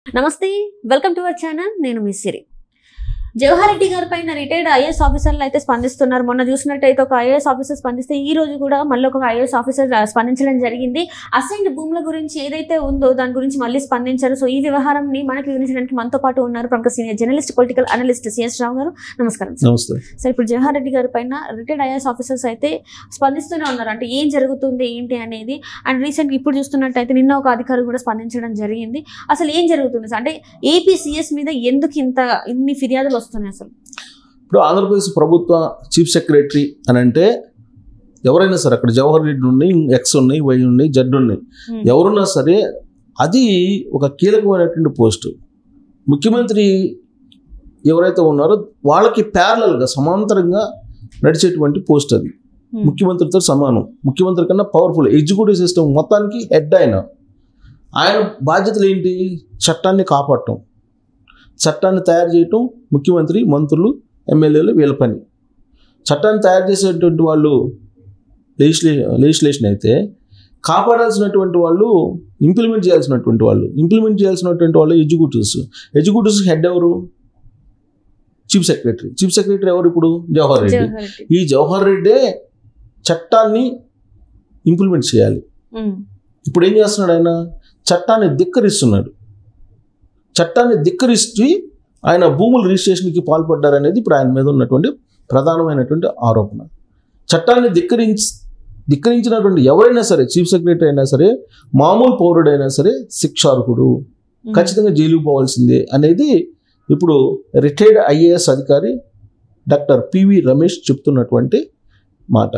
నమస్తే, welcome to our channel. నేను మీ సిరి. జవహర్ రెడ్డి గారి పైన రిటైర్డ్ ఐఏఎస్ ఆఫీసర్లు అయితే స్పందిస్తున్నారు. మొన్న చూసినట్టయితే ఒక ఐఏఎస్ ఆఫీసర్ స్పందిస్తే ఈ రోజు కూడా మళ్ళీ ఒక ఐఏఎస్ ఆఫీసర్ స్పందించడం జరిగింది. అసైన్డ్ భూముల గురించి ఏదైతే ఉందో దాని గురించి మళ్ళీ స్పందించారు. సో ఈ వ్యవహారాన్ని మనకి వివరించడానికి మనతో పాటు ఉన్నారు ప్రముఖ senior journalist, political analyst CS Rao garu. నమస్కారం. నమస్తే సార్, ఇప్పుడు జవహర్ రెడ్డి గారి పైన రిటైర్డ్ ఐఏఎస్ ఆఫీసర్స్ అయితే స్పందిస్తూనే ఉన్నారు. అంటే ఏం జరుగుతుంది ఏంటి అనేది. అండ్ రీసెంట్గా ఇప్పుడు చూస్తున్నట్టయితే నిన్న ఒక అధికారి కూడా స్పందించడం జరిగింది. అసలు ఏం జరుగుతుంది అంటే ఏపీ సీఎస్ మీద ఎందుకు ఇన్ని ఫిర్యాదులు వస్తున్నాయి? అసలు ఇప్పుడు ఆంధ్రప్రదేశ్ ప్రభుత్వ చీఫ్ సెక్రటరీ అని అంటే ఎవరైనా సరే, అక్కడ జవహర్ రెడ్డి ఉన్నాయి, ఎక్స్ ఉన్నాయి, వై ఉన్నాయి, జెడ్ ఉన్నాయి, ఎవరున్నా సరే అది ఒక కీలకమైనటువంటి పోస్టు. ముఖ్యమంత్రి ఎవరైతే ఉన్నారో వాళ్ళకి ప్యారలల్గా సమాంతరంగా నడిచేటువంటి పోస్ట్ అది. ముఖ్యమంత్రితో సమానం, ముఖ్యమంత్రి కన్నా పవర్ఫుల్ ఎగ్జిక్యూటివ్ సిస్టమ్ మొత్తానికి హెడ్. ఆయన బాధ్యతలు ఏంటి? చట్టాన్ని కాపాడటం, చట్టాన్ని తయారు చేయటం ముఖ్యమంత్రి, మంత్రులు, ఎమ్మెల్యేలు వీళ్ళ పని. చట్టాన్ని తయారు చేసేటువంటి వాళ్ళు లెజిస్లేషన్ అయితే, కాపాడాల్సినటువంటి వాళ్ళు ఇంప్లిమెంట్ చేయాల్సినటువంటి వాళ్ళు ఎగ్జిక్యూటివ్స్ హెడ్ ఎవరు? చీఫ్ సెక్రటరీ ఎవరు? ఇప్పుడు జవహర్ రెడ్డి. ఈ జవహర్ రెడ్డే చట్టాన్ని ఇంప్లిమెంట్ చేయాలి. ఇప్పుడు ఏం చేస్తున్నాడు ఆయన? చట్టాన్ని ధిక్కరిస్తూ ఆయన భూముల రిజిస్ట్రేషన్కి పాల్పడ్డారనేది ఇప్పుడు ఆయన మీద ఉన్నటువంటి ప్రధానమైనటువంటి ఆరోపణ. చట్టాన్ని ధిక్కరించినటువంటి ఎవరైనా సరే, చీఫ్ సెక్రటరీ అయినా సరే, మామూలు పౌరుడైనా సరే శిక్షార్హుడు, ఖచ్చితంగా జైలుకు పోవాల్సిందే అనేది ఇప్పుడు రిటైర్డ్ ఐఏఎస్ అధికారి డాక్టర్ పివి రమేష్ చెప్తున్నటువంటి మాట.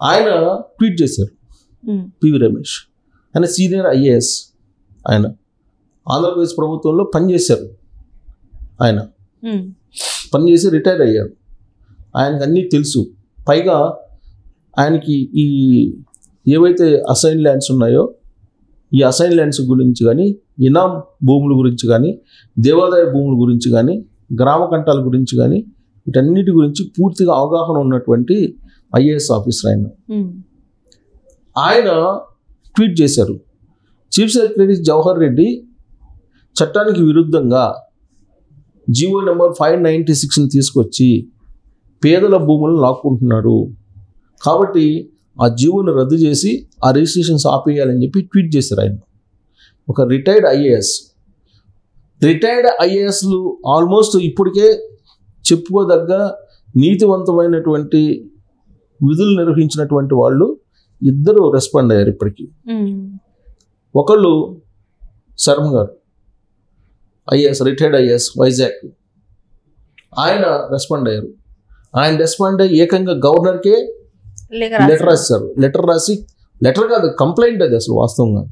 ఆయన ట్వీట్ చేశారు. పివి రమేష్ ఆయన సీనియర్ ఐఏఎస్, ఆయన ఆంధ్రప్రదేశ్ ప్రభుత్వంలో పనిచేశారు. ఆయన పనిచేసి రిటైర్ అయ్యారు. ఆయనకు అన్నీ తెలుసు. పైగా ఆయనకి ఈ ఏవైతే అసైన్ ల్యాండ్స్ ఉన్నాయో ఈ అసైన్ ల్యాండ్స్ గురించి కానీ, ఇనాం భూముల గురించి కానీ, దేవాదాయ భూముల గురించి కానీ, గ్రామ కంటాల గురించి కానీ, వీటన్నిటి గురించి పూర్తిగా అవగాహన ఉన్నటువంటి ఐఏఎస్ ఆఫీసర్ ఆయన ట్వీట్ చేశారు. చీఫ్ సెక్రటరీ జవహర్ రెడ్డి చట్టానికి విరుద్ధంగా జీవో నెంబర్ 596ని తీసుకొచ్చి పేదల భూములను లాక్కుంటున్నాడు, కాబట్టి ఆ జీవోను రద్దు చేసి ఆ రిజిస్ట్రేషన్స్ ఆపేయాలని చెప్పి ట్వీట్ చేశారు ఆయన. ఒక రిటైర్డ్ ఐఏఎస్లు ఆల్మోస్ట్ ఇప్పటికే చెప్పుకోదగ్గ నీతివంతమైనటువంటి విధులు నిర్వహించినటువంటి వాళ్ళు ఇద్దరు రెస్పాండ్ అయ్యారు ఇప్పటికీ. ఒకళ్ళు శర్మ గారు, రిటైర్డ్ ఐఏఎస్ వైజాగ్, ఆయన రెస్పాండ్ అయ్యారు. ఆయన రెస్పాండ్ అయ్యి ఏకంగా గవర్నర్కే లెటర్ రాసి లెటర్ కాదు, కంప్లైంట్ అది అసలు వాస్తవంగా.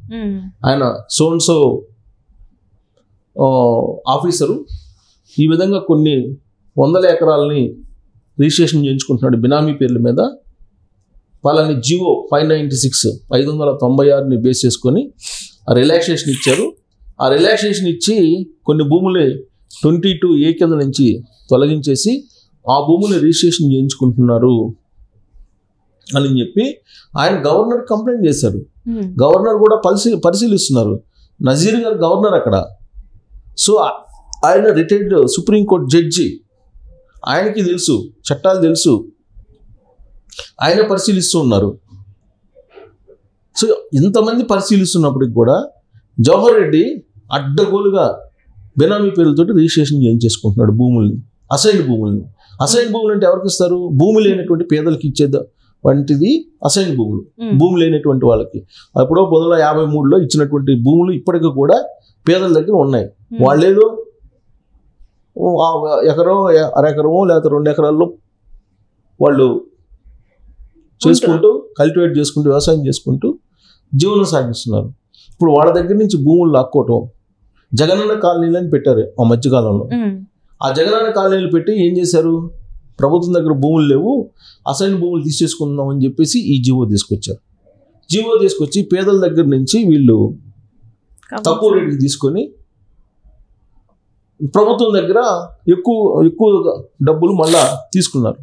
ఆయన సోన్సో ఆఫీసరు ఈ విధంగా కొన్ని వందల ఎకరాలని రిజిస్ట్రేషన్ చేయించుకుంటున్నాడు బినామీ పేర్ల మీద. వాళ్ళని జీవో 596 బేస్ చేసుకొని ఆ రిలాక్సేషన్ ఇచ్చారు. ఆ రిలాక్సేషన్ ఇచ్చి కొన్ని భూములు 22A కింద నుంచి తొలగించేసి ఆ భూములు రిజిస్ట్రేషన్ చేయించుకుంటున్నారు అని చెప్పి ఆయన గవర్నర్ కంప్లైంట్ చేశారు. గవర్నర్ కూడా పరిశీలిస్తున్నారు. నజీర్ గారు గవర్నర్ అక్కడ. సో ఆయన రిటైర్డ్ సుప్రీంకోర్టు జడ్జి, ఆయనకి తెలుసు, చట్టాలు తెలుసు, ఆయన పరిశీలిస్తూ ఉన్నారు. సో ఇంతమంది పరిశీలిస్తున్నప్పటికి కూడా జవహర్ రెడ్డి అడ్డగోలుగా బెనామీ పేర్లతోటి రిజిస్ట్రేషన్ చేయించేసుకుంటున్నాడు భూముల్ని, అసైన్డ్ భూముల్ని. అసైన్డ్ భూములు అంటే ఎవరికి ఇస్తారు? భూమి లేనటువంటి పేదలకు ఇచ్చేది వంటిది అసైన్డ్ భూములు. భూమి లేనటువంటి వాళ్ళకి అప్పుడు 1953లో ఇచ్చినటువంటి భూములు ఇప్పటికీ కూడా పేదల దగ్గర ఉన్నాయి. వాళ్ళేదో ఎకరం, అరెకరమో లేకపోతే 2 ఎకరాల్లో వాళ్ళు చేసుకుంటూ, కల్టివేట్ చేసుకుంటూ, వ్యవసాయం చేసుకుంటూ జీవనం సాగిస్తున్నారు. ఇప్పుడు వాళ్ళ దగ్గర నుంచి భూములు లాక్కోవటం, జగనన్న కాలనీలని పెట్టారు ఆ మధ్యకాలంలో. ఆ జగనన్న కాలనీలు పెట్టి ఏం చేశారు? ప్రభుత్వం దగ్గర భూములు లేవు, అసైన్ భూములు తీసేసుకుందాం అని చెప్పేసి ఈ జీవో తీసుకొచ్చారు. జీవో తీసుకొచ్చి పేదల దగ్గర నుంచి వీళ్ళు తక్కువ రేటుకి తీసుకొని ప్రభుత్వం దగ్గర ఎక్కువ డబ్బులు మళ్ళా తీసుకున్నారు.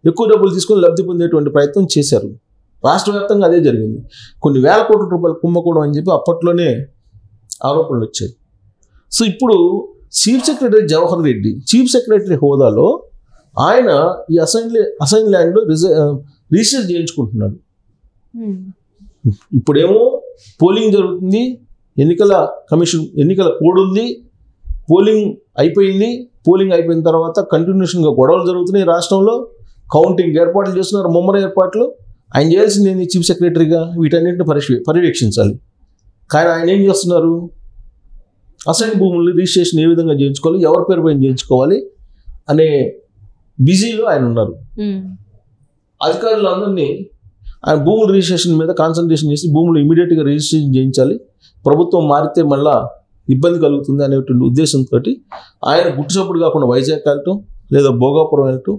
ఎక్కువ డబ్బులు తీసుకొని లబ్ధి పొందేటువంటి ప్రయత్నం చేశారు. రాష్ట్ర వ్యాప్తంగా అదే జరిగింది. కొన్ని వేల కోట్ల రూపాయలు కుంభకోణం అని చెప్పి అప్పట్లోనే ఆరోపణలు వచ్చాయి. సో ఇప్పుడు chief secretary Jawahar Reddy chief secretary హోదాలో ఆయన ఈ అసైన్ ల్యాండ్ రిజిస్టర్ చేయించుకుంటున్నాడు. ఇప్పుడేమో పోలింగ్ జరుగుతుంది, ఎన్నికల కమిషన్ ఎన్నికల కోడ్ ఉంది, పోలింగ్ అయిపోయింది. పోలింగ్ అయిపోయిన తర్వాత కంటిన్యూషన్గా గొడవలు జరుగుతున్నాయి రాష్ట్రంలో. కౌంటింగ్ ఏర్పాట్లు చేస్తున్నారు, ముమ్మర ఏర్పాట్లు. ఆయన చేయాల్సింది ఏంది? చీఫ్ సెక్రటరీగా వీటన్నింటిని పర్యవేక్షించాలి. కానీ ఆయన ఏం చేస్తున్నారు? అసైన్ భూములు రిజిస్ట్రేషన్ ఏ విధంగా చేయించుకోవాలి, ఎవరి పేరు పైన చేయించుకోవాలి అనే బిజీలో ఆయన ఉన్నారు. అధికారులందరినీ ఆయన భూముల రిజిస్ట్రేషన్ మీద కాన్సన్ట్రేషన్ చేసి భూములు ఇమీడియట్గా రిజిస్ట్రేషన్ చేయించాలి, ప్రభుత్వం మారితే మళ్ళా ఇబ్బంది కలుగుతుంది అనేటువంటి ఉద్దేశంతో ఆయన గుట్టుచప్పుడు కాకుండా వైజాగ్ వెళ్ళటం లేదా భోగాపురం వెళ్ళటం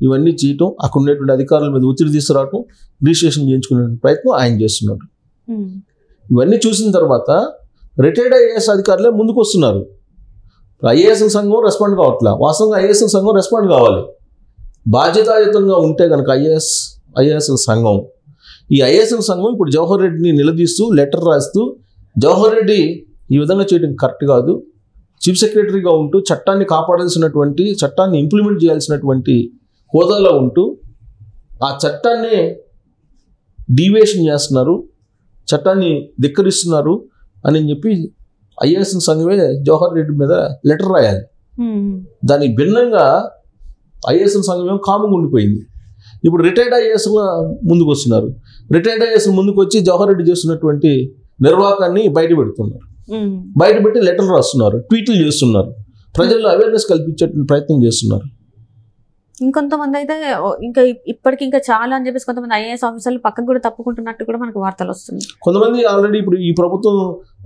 ఇవన్నీ చేయటం, అక్కడ ఉండేటువంటి అధికారుల మీద ఒత్తిడి తీసుకురావటం, రిజిస్ట్రేషన్ చేయించుకునే ప్రయత్నం ఆయన చేస్తున్నాడు. ఇవన్నీ చూసిన తర్వాత రిటైర్డ్ ఐఏఎస్ అధికారులే ముందుకు వస్తున్నారు. ఐఏఎస్ సంఘం రెస్పాండ్ కావట్లా. వాస్తవంగా ఐఏఎస్ సంఘం రెస్పాండ్ కావాలి. బాధ్యతాయుతంగా ఉంటే కనుక ఐఏఎస్ సంఘం, ఈ ఐఏఎస్ సంఘం ఇప్పుడు జవహర్ రెడ్డిని నిలదీస్తూ లెటర్ రాస్తూ, జవహర్ రెడ్డి ఈ విధంగా చేయడం కరెక్ట్ కాదు, చీఫ్ సెక్రటరీగా ఉంటూ చట్టాన్ని కాపాడాల్సినటువంటి, చట్టాన్ని ఇంప్లిమెంట్ చేయాల్సినటువంటి హోదాలో ఉంటూ ఆ చట్టాన్ని డీవియేషన్ చేస్తున్నారు, చట్టాన్ని ధిక్కరిస్తున్నారు అని చెప్పి ఐఏఎస్ సంఘమే జవహర్ రెడ్డి మీద లెటర్ రాయాలి. దానికి భిన్నంగా ఐఏఎస్ సంఘం కాముగా ఉండిపోయింది. ఇప్పుడు రిటైర్డ్ ఐఏఎస్ ముందుకు వస్తున్నారు. రిటైర్డ్ ఐఏఎస్ ముందుకు వచ్చి జవహర్ రెడ్డి చేస్తున్నటువంటి నిర్వాకాన్ని బయట పెడుతున్నారు. బయట పెట్టి లెటర్లు రాస్తున్నారు, ట్వీట్లు చేస్తున్నారు, ప్రజల్లో అవేర్నెస్ కల్పించేటువంటి ప్రయత్నం చేస్తున్నారు. ఇంకొంతమంది అయితే ఇంకా ఇప్పటికి ఇంకా చాలా అని చెప్పేసి కొంతమంది ఐఏఎస్ ఆఫీసర్లు పక్కకు కూడా తప్పుకుంటున్నట్టు కూడా మనకు వార్తలు వస్తుంది. కొంతమంది ఆల్రెడీ ఇప్పుడు ఈ ప్రభుత్వం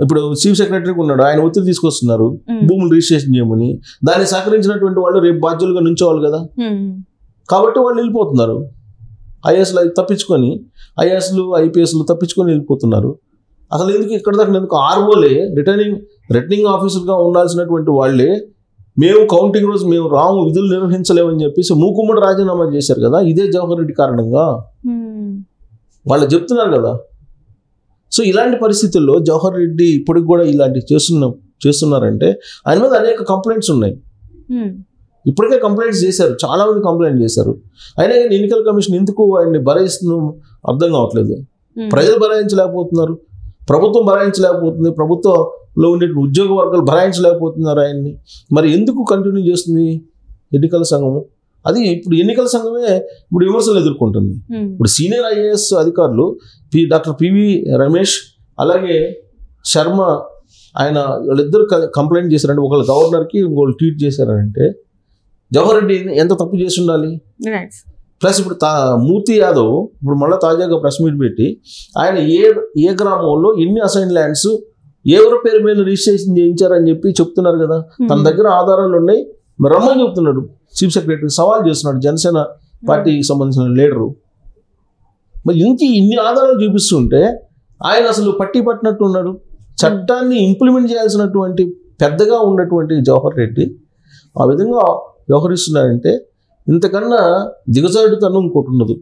ఇప్పుడు చీఫ్ సెక్రటరీకి ఉన్నాడు, ఆయన ఒత్తిడి తీసుకొస్తున్నారు భూములు రిజిస్ట్రేషన్ చేయమని. దాన్ని సహకరించినటువంటి వాళ్ళు రేపు బాధ్యులుగా నుంచోవాలి కదా, కాబట్టి వాళ్ళు వెళ్ళిపోతున్నారు. ఐఏఎస్లు తప్పించుకొని, ఐఏఎస్లు ఐపీఎస్లు తప్పించుకొని వెళ్ళిపోతున్నారు. అసలు ఎందుకు ఇక్కడ దాకా ఎందుకు ఆర్ఓలే రిటర్నింగ్ ఆఫీసర్గా ఉండాల్సినటువంటి వాళ్ళే మేము కౌంటింగ్ రోజు మేము రాము, విధులు నిర్వహించలేమని చెప్పేసి మూకుమ్మడి రాజీనామా చేశారు కదా. ఇదే జవహర్ రెడ్డి కారణంగా వాళ్ళు చెప్తున్నారు కదా. సో ఇలాంటి పరిస్థితుల్లో జవహర్ రెడ్డి ఇప్పటికి కూడా ఇలాంటివి చేస్తున్నారంటే ఆయన మీద అనేక కంప్లైంట్స్ ఉన్నాయి. ఇప్పటికే కంప్లైంట్స్ చేశారు, చాలా మంది కంప్లైంట్ చేశారు. అయినా కానీ ఎన్నికల కమిషన్ ఎందుకు ఆయన్ని భరాయిస్తుందో అర్థం కావట్లేదు. ప్రజలు భరాయించలేకపోతున్నారు, ప్రభుత్వం భరాయించలేకపోతుంది, ప్రభుత్వంలో ఉండే ఉద్యోగ వర్గాలు భరాయించలేకపోతున్నారు ఆయన్ని. మరి ఎందుకు కంటిన్యూ చేస్తుంది ఎన్నికల సంఘము? అది ఇప్పుడు ఎన్నికల సంఘమే ఇప్పుడు విమర్శలు ఎదుర్కొంటుంది. ఇప్పుడు సీనియర్ ఐఏఎస్ అధికారులు డాక్టర్ పివి రమేష్ అలాగే శర్మ ఆయన వాళ్ళిద్దరు కంప్లైంట్ చేశారంటే, ఒకళ్ళు గవర్నర్కి ఇంకోళ్ళు ట్వీట్ చేశారంటే జవహర్ రెడ్డి ఎంత తప్పు చేసి ఉండాలి. ప్లస్ ఇప్పుడు మూర్తి యాదవ్ ఇప్పుడు మళ్ళీ తాజాగా ప్రెస్ మీట్ పెట్టి ఆయన ఏ గ్రామంలో ఎన్ని అసైన్ ల్యాండ్స్ ఎవరి పేరు మీద రిజిస్ట్రేషన్ చేయించారని చెప్పి చెప్తున్నారు కదా. తన దగ్గర ఆధారాలు ఉన్నాయి, రమ్మని చెప్తున్నాడు. చీఫ్ సెక్రటరీ సవాల్ చేస్తున్నాడు జనసేన పార్టీకి సంబంధించిన లీడరు. మరి ఇన్ని ఆధారాలు చూపిస్తుంటే ఆయన అసలు పట్టినట్టు ఉన్నాడు. చట్టాన్ని ఇంప్లిమెంట్ చేయాల్సినటువంటి పెద్దగా ఉన్నటువంటి జవహర్ రెడ్డి ఆ విధంగా వ్యవహరిస్తున్నారంటే ఇంతకన్నా దిగజారుడుతనం ఇంకోటి ఉండదు.